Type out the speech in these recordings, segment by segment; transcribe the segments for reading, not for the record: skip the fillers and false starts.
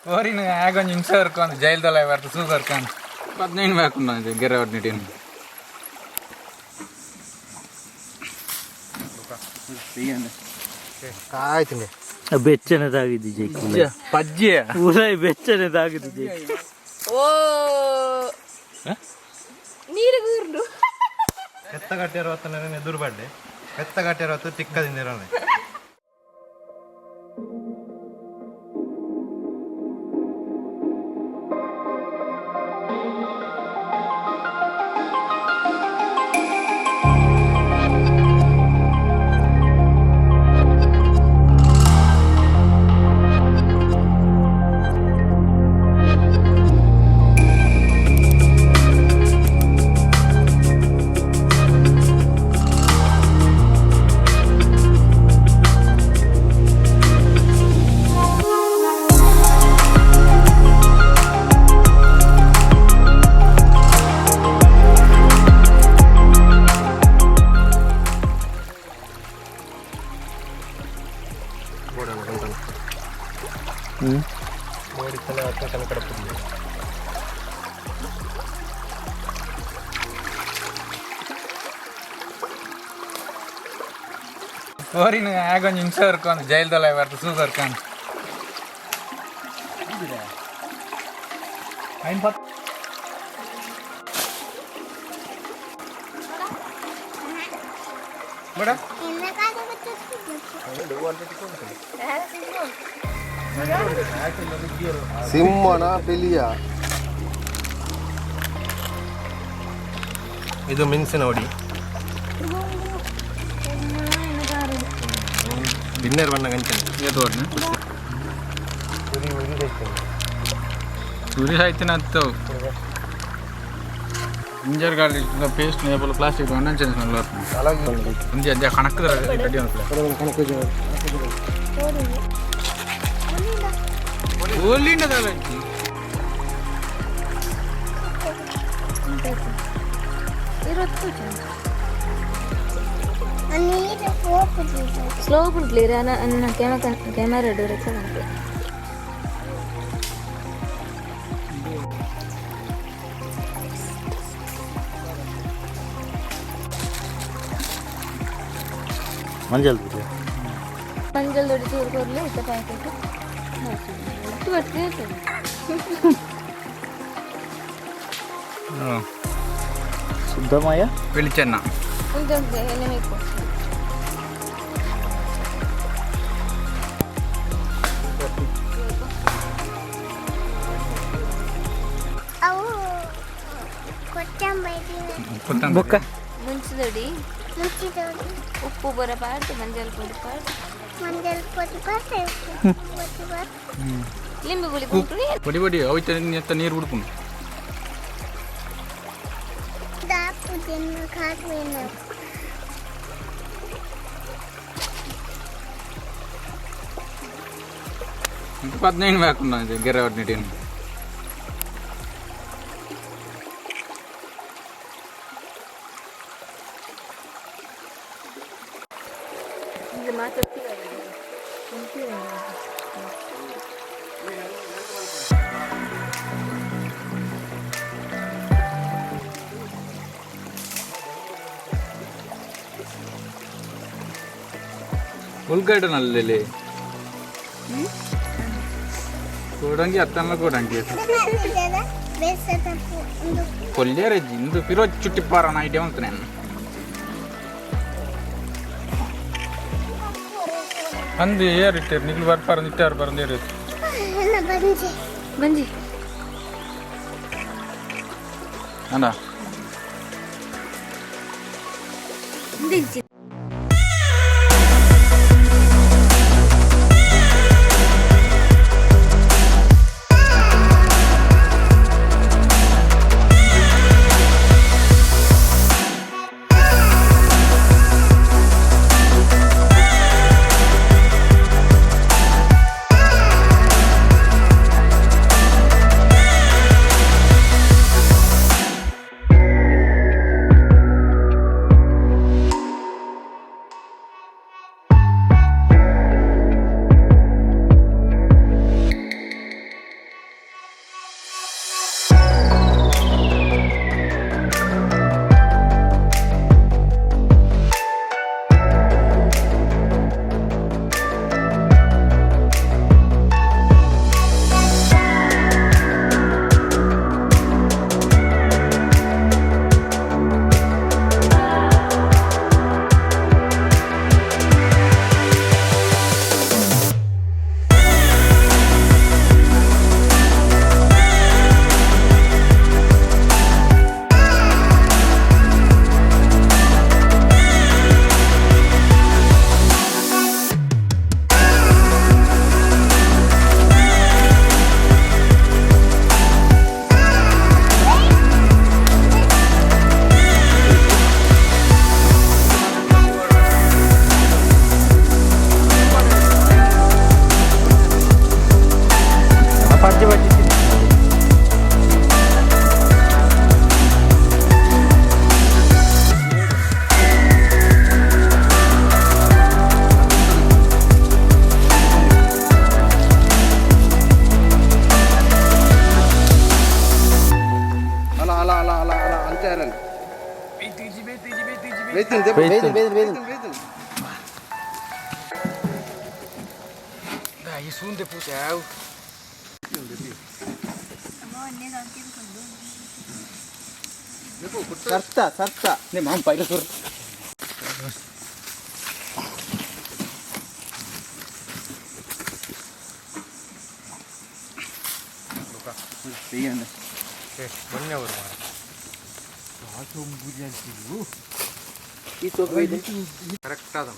ఓరిన ఆగొంచెం నిమిష వరకు జైలుదల వరకు సూపర్ కాన్ 15 వేకున్నా గిరవట్ నీటిని ಕಾಯ್ತೀನಿ ಬೆಚ್ಚನೆ ತಾಗಿದ್ದಿ ಪಜ್ಜಿ ಊರಾಯಿ ಬೆಚ್ಚನೆ ತಾಗಿದ್ದಿ ಓ ನೀರು ಗೂರ್ಡು ಎತ್ತ ಕಟ್ಟಿರೋ ಹೊತ್ತು ನಾನು ಎದುರು ಬಡ್ಡೆ ಎತ್ತ ಕಟ್ಟಿರೋ ಹೊತ್ತು ತಿಕ್ಕದಿಂದಿರೋಣ ఓరిన ఆగొంచెం నిమిష వరకు జైలుదల వరకు సూపర్ కాన్ బడా ಸಿಂಹನ ಪಿಲಿಯ ಇದು ಮೆಣಸಿನ ಹೊಡಿ ಡಿನ್ನರ್ ಬಣ್ಣ ಕಂಚನೆ ತುರಿ ಸಾಯ್ತಿನ ಹತ್ತು ಇಂಜರ್ ಗಾಡಿ ಪೇಸ್ಟ್ ನೇಪಲ್ ಪ್ಲಾಸ್ಟಿಕ್ ಒಂದೊಂದು ಚೇಂಜ್ ಮಾಡಲ್ಲ ಮುಂಜೆ ಅದೇ ಕಣಕ್ಕಿದ್ರೆ ಗಡ್ಡಿ ಒಳ್ಳಿಂಡದಲ್ಲ ಸ್ಲೋಪ್ ಉಂಟ್ಲಿರ ನನ್ನ ಕ್ಯಾಮರಾ ಡೈರೆಕ್ಷನ್ ಉಂಟು ಮಂಜಲ್ ಮಂಜಲ್ ದೊಡ್ಡ ಚೂರು ಕೊರ್ಲಿ ಇಷ್ಟ ಪ್ಯಾಕೆಟ್ ಶುದ್ಧಮಯ వెలిచెన్న ఉంటుంది ಎಣ್ಣೆ ಬೇಕು ಬುಕ್ಕ ಮುಂಚಿದೊಡಿ ಉಪ್ಪು ಬರಬಾರ್ದು ಮಂಜಲ್ ಪೊಡಿ ಲಿಂಬು ಗುಳಿ పొడి పొడి అవి ఎంత నీరు ఉడుకును ఇంకా 15 వేకున్నా గిరవట్ నీటిని ಇದು ಮಾತಾಡ್ತೀವಿ ಉಳ್ಗಡ್ಡೆ ನಲ್ಲಿ ಕೂಡಂಗಿ ಅತ್ತಲ್ಲ ಕೂಡಂಗಿ ಕೊಲ್ಲೇರಜ್ಜಿ ಇಂದು ಫಿರೋಜ್ ಚುಟ್ಟಿಪ್ಪಾರ ನೈಟೇ ಅಂತ ನಾನು ಅಂದು ಏರಿಟ್ಟೇರು ನಿಗ್ಲು ಬರ್ಪಾರ ನಿಟ್ಟಾರು ಬರಂದೇರು ಮಂಜಿ ಅಣ್ಣ ಬಜ್ಜಿ ಬಜ್ಜಿ sunde pusau. ಸರ್ತ Ne mam paila sur. Luka. Piyane. ಮೊನ್ನೆ ಅವರು ಕರೆಕ್ಟ್ ಅದ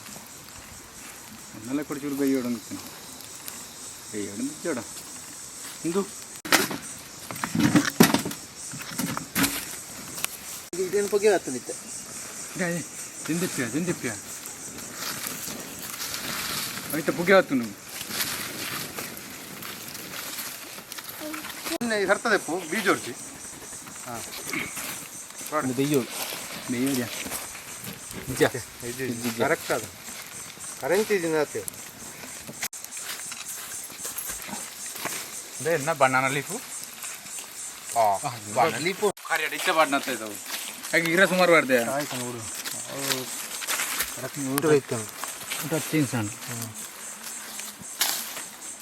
ನಲ್ಲ ಕೊಡ್ಚೂರು ಬೈ ಹೊಡ ಬೈ ಹೊಡ ಹಿಂದು ಇದೇನು ಪೊಗೆ ಆಗ್ತದಿತ್ತೆ ದಿಂದಿಪ್ಪಿಯ ಆಯ್ತಾ ಪುಗೆ ಆಯ್ತು ನೀವು ಕರ್ತದೆಪ್ಪು ಬೀಜೋಡ್ಸಿ ಹಾಂ ಬೆಯ್ಯೋಳು ಬೇಯ್ಯ ಕರೆಕ್ಟ್ ಅದು ಕರೆಂಟ್ ಇದೀನಿ ಆತ ಎನ್ನ ಬನಾನಾ ಲೀಫು ಲೀಪು ಖಾರಿ ಇಷ್ಟ ಬಾಡ್ನತ್ತ ಇದ್ದಾವೆ ಹಾಗೆ ಇರ ಸುಮಾರು ಬಾರ್ದೆ ಆಯ್ತು ನೋಡು ಸಣ್ಣ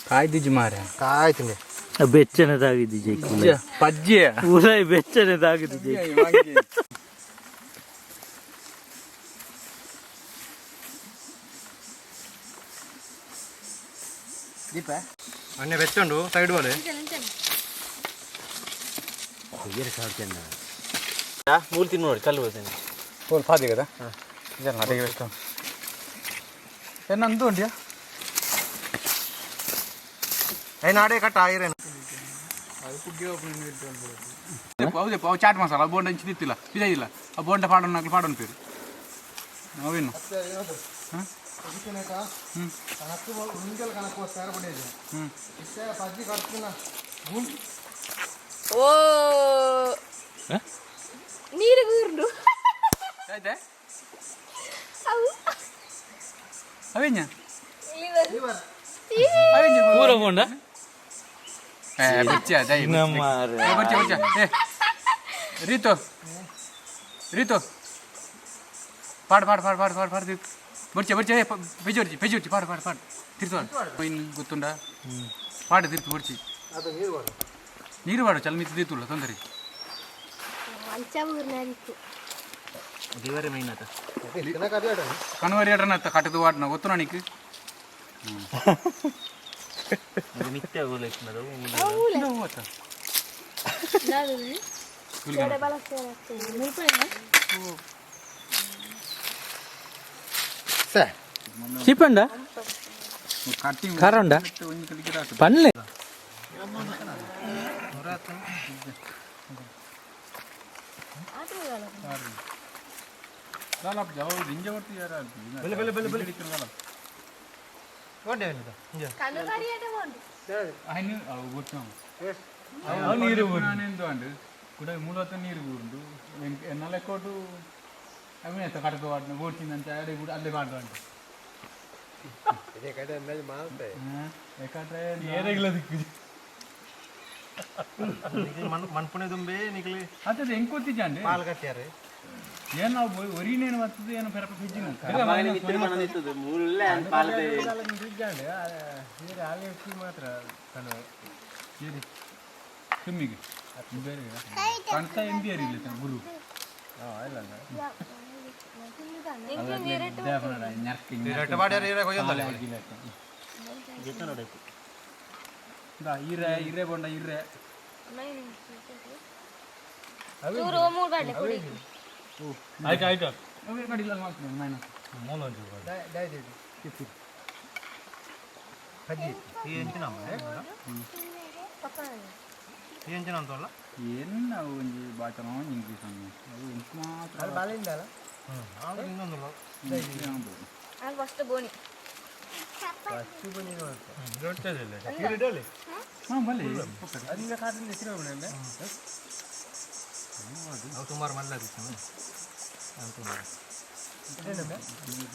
ಕಾಯ್ದಿಜ್ಜಿ ಮಾರ ಕಾಯ್ತೀನಿ ಬೆಚ್ಚನೆ ತಾಗಿದ್ದಿ ಪಜ್ಜಿ ಉಲಾಯ್ ಬೆಚ್ಚನೆ ತಾಗಿದ್ದಿ ದೀಪ ಮೊನ್ನೆ ಬೆಚ್ಚಂಡು ಸೈಡ್ ಬೋಲೆ ಮೂರ್ತಿ ನೋಡಿ ಕಲ್ಲು ಹೋಗ್ತೇನೆ ಹೋಲ್ ಫಾದಿ కదా ಜನ ಅದಕ್ಕೆ ಎಷ್ಟು ಏನಂದು ಉಂಟ್ಯಾ అయినా ఆడే కట్ట ఆయిరేను ಹೌದೇ ಪಾವು ಚಾಟ್ ಮಸಾಲ ಬೋಂಡ ಹಂಚಿ ತಿತ್ತಿಲ್ಲ ಇಲ್ಲ ಆ ಬೋಂಡ ಪಾಡೋಣ ಪಾಡೋಣ ಪೇರು ನಾವೇನು ಓ ನೀರು ಗೂರ್ಡು ಆಯ್ತಾ ಅವು ಅವೇನ್ಯ ಪೂರ ಬೋಂಡ ಬಚ್ಚ ದೈ ಬಚ್ಚ ಏ ರೀತು ಪಾಡ್ ಬರ್ಚೆ ಬೆಜೋರ್ಚಿ ಪಾಡು ತಿರ್ತು ಇನ್ನು ಗೊತ್ತುಂಡ ಪಾಡು ತಿರ್ತು ಬರ್ಚಿ ಅದು ನೀರು ಬಾಡು ನೀರು ಬಾಡು ಚಲ್ ಮಿತ್ತು ದೀತುಲ್ಲ ತೊಂದರೆ ದೇವರೇ ಮೈನ್ ಆತ ಕಣವರಿ ಅಡ್ರನ ಕಟ್ಟದು ವಾಡ್ನ ಗೊತ್ತು ನನಗೆ ನಿತ್ಯ ಗೋಲೈಕ್ನದು ಚಿಪ್ಪಂಡ ಖಾರ ಉಂಡ ಪನ್ಲೆ ನೀರು ಕೂಡ ಮೂಲತ ನೀರು ಊರುಂಡು ಎನ್ನಲೆ ಕೊಟ್ಟು ಅವೇ ಕಟ್ಟದು ವಾಡ್ನ ಓಡ್ಸಿಂದಂತ ಅದೇ ಕೂಡ ಅಲ್ಲೇ ಮಾಡ್ದು ಅಂಟ ಮನ್ಪುಣೆ ತುಂಬೆ ನಿಕ್ಲಿ ಅದೇ ಹೆಂಗ್ ಕೊತ್ತಿದ್ದೆ ಪಾಲ್ ಕಟ್ಟ್ಯಾರೆ ಏನು ನಾವು ಒರಿನೇನು ಬರ್ತದೆ ಏನೋ ಪೆರಪ ಫ್ರಿಜ್ಜಿನ ಮಾತ್ರ ತುಮ್ಮಿಗೆ ಬೇರೆ ಕಣ್ತ ಎಂಬಿ ಅರಿಲ್ಲ ಗುರು ಇರೆ ಬೊಂಡ ಇರೆ ಆಯ್ತು ಕಡಿಲ್ಲ ಮಾಡ್ತೀನಿ ಮೈನ ಏನು ನಾವು ಒಂದು ಬಾಚನ ಇಂಗ್ಲೀಷ್ ಅದು ಇಂಕ್ ಮಾತ್ರ ಫಸ್ಟ್ ಬೋನಿ ಫಸ್ಟ್ భలే ಅವು ಸುಮಾರು ಮಲ್ಲ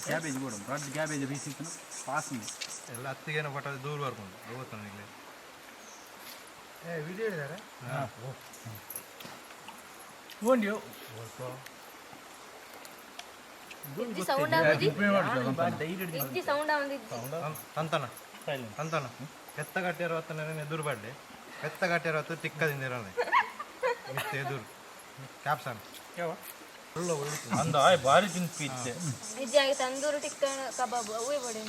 ಕ್ಯಾಬೇಜ್ ಕೂಡ ದೊಡ್ಡ ಕ್ಯಾಬೇಜ್ ಬೀಸಿತ್ತು ಪಾಸ್ ಎಲ್ಲ ಹತ್ತಿಗೇನೋ ಬಟ್ ಅದು ದೂರ ಬರ್ಕೊಂಡು ಅವತ್ತು ನನಗೆ ವಿಡಿಯೋ ಹೇಳಿದ್ದಾರೆ ಓಂಡಿಯೋ ಸೌಂಡ್ ತಂತನ ತಂತನ ಕೆತ್ತ ಕಟ್ಟಿರೋ ಹೊತ್ತು ನನ್ನ ಎದುರು ಬಡ್ಡೆ ಕೆತ್ತ ಕಟ್ಟಿರೋ ಹೊತ್ತು ಟಿಕ್ಕದಿಂದ ಇರೋಣ ಇಷ್ಟು ಎದುರು ಕ್ಯಾಪ್ಸನ್ ಅಂದ ಭಾರಿ ತಿನ್ಪಿತ್ತೆ ನಿಜವಾಗಿ ತಂದೂರು ಟಿಕ್ಕ ಕಬಾಬ್ ಅವೇ ಬಡೆ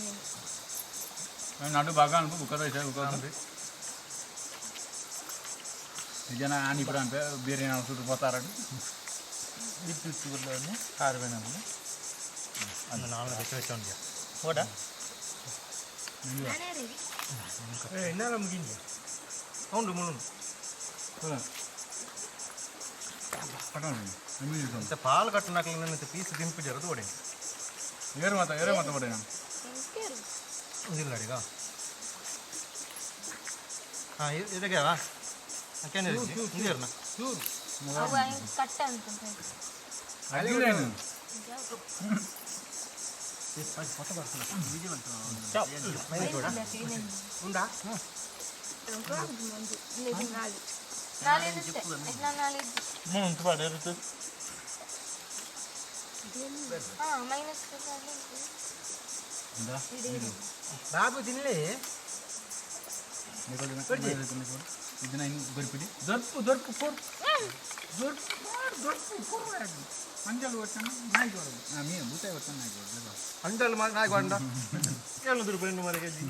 నడు బాగా అనుకో కుక్కర్ నిజాన అని ఇప్పుడు అంటే బిర్యానీ చుట్టుపోతారని ಬಿಟ್ಟು ಆರು ನಮ್ಗೆ அந்த நாலு வச்சு வந்தோம் ಓಡ என்ன முகிங்க అవును ముళ్ళు ఇంత పాలు కట్టినాక ఇంత పీస్ దింపిడారు తోడే ఏరు మాత పడే ಇಲ್ಲ ಅಡಿಗ ಹಾಂ ಇದಕ್ಕೆವಾ ಯಾಕೆಂದ್ರೆ ಹಿಂದಿರ್ನ ಕಟ್ಟ ಅನ್ಕೊಂತ ఉందా ಮುಂದೆ ಪಡೆಯಿರುತ್ತೆ బాబు తినలే ಇದನ್ನ ಹಿಂಗೆ ಬರ್ಬಿಡಿ ದೊರಕು ಅಂಜಲ್ వచ్చాను నాయకు వాడు మీ భూతాయి వచ్చాను నాయకు వాడు అంటలు నాకు వండ ఏళ్ళు రూపాయలు మరి కేజీ